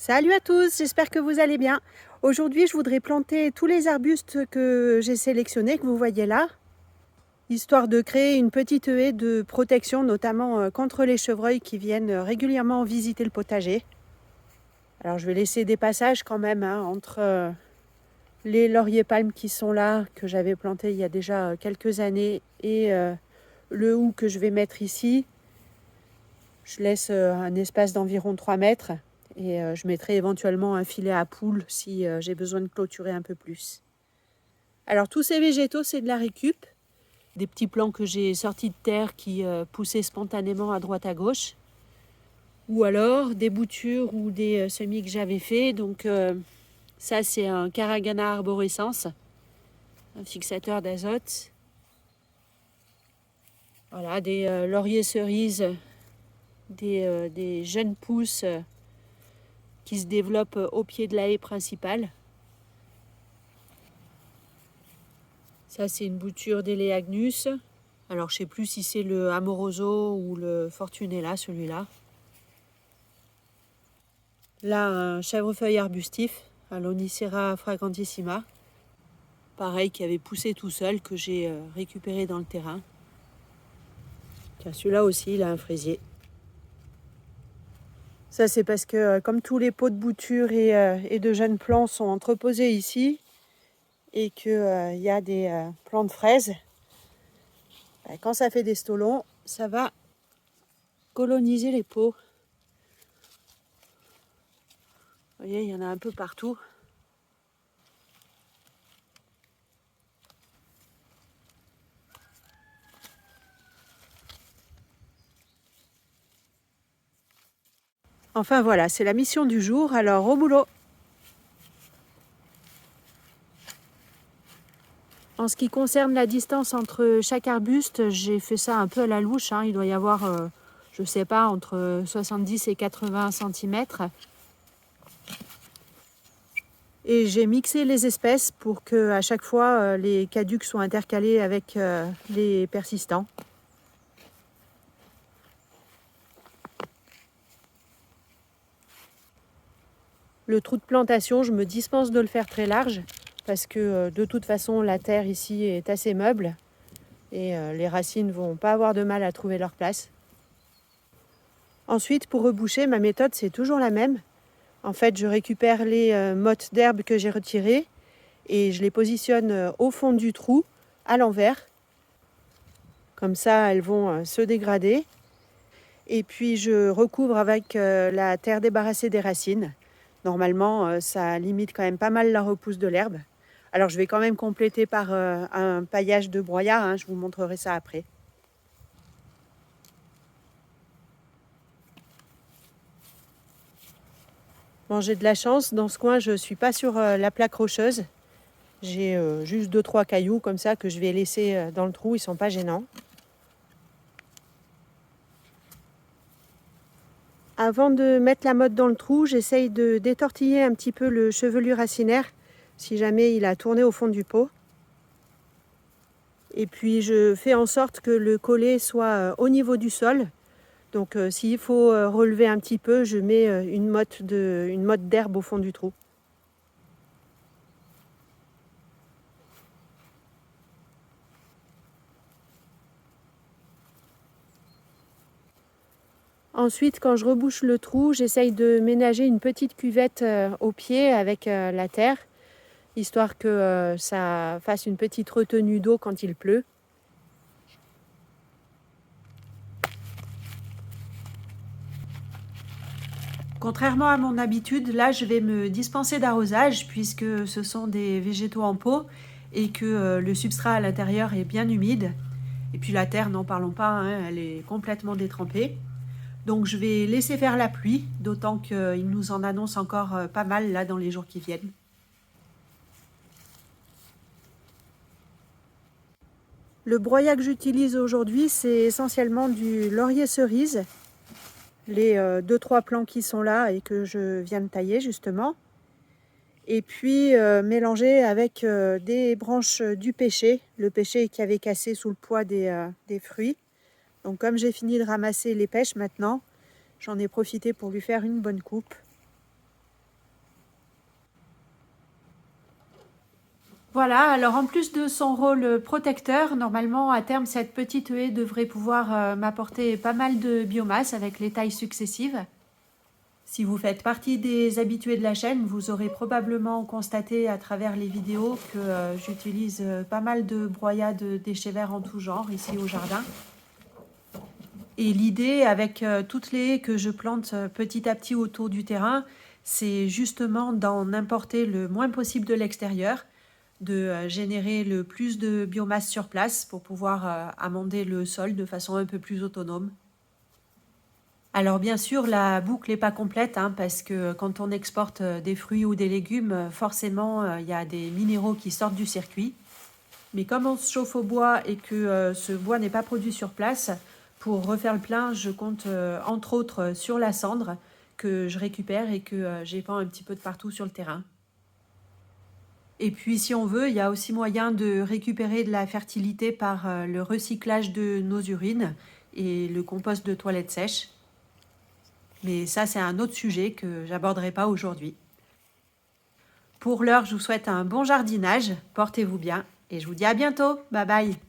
Salut à tous, j'espère que vous allez bien. Aujourd'hui, je voudrais planter tous les arbustes que j'ai sélectionnés, que vous voyez là, histoire de créer une petite haie de protection, notamment contre les chevreuils qui viennent régulièrement visiter le potager. Alors, je vais laisser des passages quand même entre les lauriers palmes qui sont là, que j'avais plantés il y a déjà quelques années, et le hou que je vais mettre ici. Je laisse un espace d'environ 3 mètres. Et je mettrai éventuellement un filet à poules si j'ai besoin de clôturer un peu plus. Alors tous ces végétaux, c'est de la récup. Des petits plants que j'ai sortis de terre qui poussaient spontanément à droite à gauche. Ou alors des boutures ou des semis que j'avais fait. Donc ça, c'est un Caragana arborescens, un fixateur d'azote. Voilà, des lauriers cerises, des jeunes pousses qui se développent au pied de la haie principale. Ça, c'est une bouture d'Eleagnus. Alors, je ne sais plus si c'est le Amoroso ou le Fortunella, celui-là. Là, un chèvrefeuille arbustif, un Lonicera fragrantissima. Pareil, qui avait poussé tout seul, que j'ai récupéré dans le terrain. Tiens, celui-là aussi, il a un fraisier. Ça, c'est parce que, comme tous les pots de bouture et de jeunes plants sont entreposés ici, et qu'il y a des plants de fraises, quand ça fait des stolons, ça va coloniser les pots. Vous voyez, il y en a un peu partout. Enfin voilà, c'est la mission du jour, alors au boulot. En ce qui concerne la distance entre chaque arbuste, j'ai fait ça un peu à la louche. Il doit y avoir, je ne sais pas, entre 70 et 80 cm. Et j'ai mixé les espèces pour que à chaque fois les caducs soient intercalés avec les persistants. Le trou de plantation, je me dispense de le faire très large parce que de toute façon la terre ici est assez meuble et les racines ne vont pas avoir de mal à trouver leur place. Ensuite, pour reboucher, ma méthode c'est toujours la même. En fait, je récupère les mottes d'herbe que j'ai retirées et je les positionne au fond du trou, à l'envers. Comme ça, elles vont se dégrader. Et puis, je recouvre avec la terre débarrassée des racines. Normalement, ça limite quand même pas mal la repousse de l'herbe. Alors, je vais quand même compléter par un paillage de broyat. Je vous montrerai ça après. Bon, j'ai de la chance. Dans ce coin, je ne suis pas sur la plaque rocheuse. J'ai juste 2-3 cailloux comme ça que je vais laisser dans le trou. Ils ne sont pas gênants. Avant de mettre la motte dans le trou, j'essaye de détortiller un petit peu le chevelu racinaire si jamais il a tourné au fond du pot. Et puis je fais en sorte que le collet soit au niveau du sol. Donc s'il faut relever un petit peu, je mets une motte d'herbe au fond du trou. Ensuite, quand je rebouche le trou, j'essaye de ménager une petite cuvette au pied avec la terre, histoire que ça fasse une petite retenue d'eau quand il pleut. Contrairement à mon habitude, là je vais me dispenser d'arrosage puisque ce sont des végétaux en pot et que le substrat à l'intérieur est bien humide. Et puis la terre, n'en parlons pas, elle est complètement détrempée. Donc je vais laisser faire la pluie, d'autant qu'il nous en annonce encore pas mal là dans les jours qui viennent. Le broyat que j'utilise aujourd'hui, c'est essentiellement du laurier cerise. Les 2-3 plants qui sont là et que je viens de tailler justement. Et puis mélanger avec des branches du pêcher, le pêcher qui avait cassé sous le poids des fruits. Donc comme j'ai fini de ramasser les pêches maintenant, j'en ai profité pour lui faire une bonne coupe. Voilà, alors en plus de son rôle protecteur, normalement à terme cette petite haie devrait pouvoir m'apporter pas mal de biomasse avec les tailles successives. Si vous faites partie des habitués de la chaîne, vous aurez probablement constaté à travers les vidéos que j'utilise pas mal de broyats de déchets verts en tout genre ici au jardin. Et l'idée avec toutes les haies que je plante petit à petit autour du terrain, c'est justement d'en importer le moins possible de l'extérieur, de générer le plus de biomasse sur place pour pouvoir amender le sol de façon un peu plus autonome. Alors bien sûr, la boucle n'est pas complète parce que quand on exporte des fruits ou des légumes, forcément, il y a des minéraux qui sortent du circuit. Mais comme on se chauffe au bois et que ce bois n'est pas produit sur place, pour refaire le plein, je compte entre autres sur la cendre que je récupère et que j'épand un petit peu de partout sur le terrain. Et puis si on veut, il y a aussi moyen de récupérer de la fertilité par le recyclage de nos urines et le compost de toilettes sèches. Mais ça, c'est un autre sujet que j'aborderai pas aujourd'hui. Pour l'heure, je vous souhaite un bon jardinage, portez-vous bien et je vous dis à bientôt. Bye bye.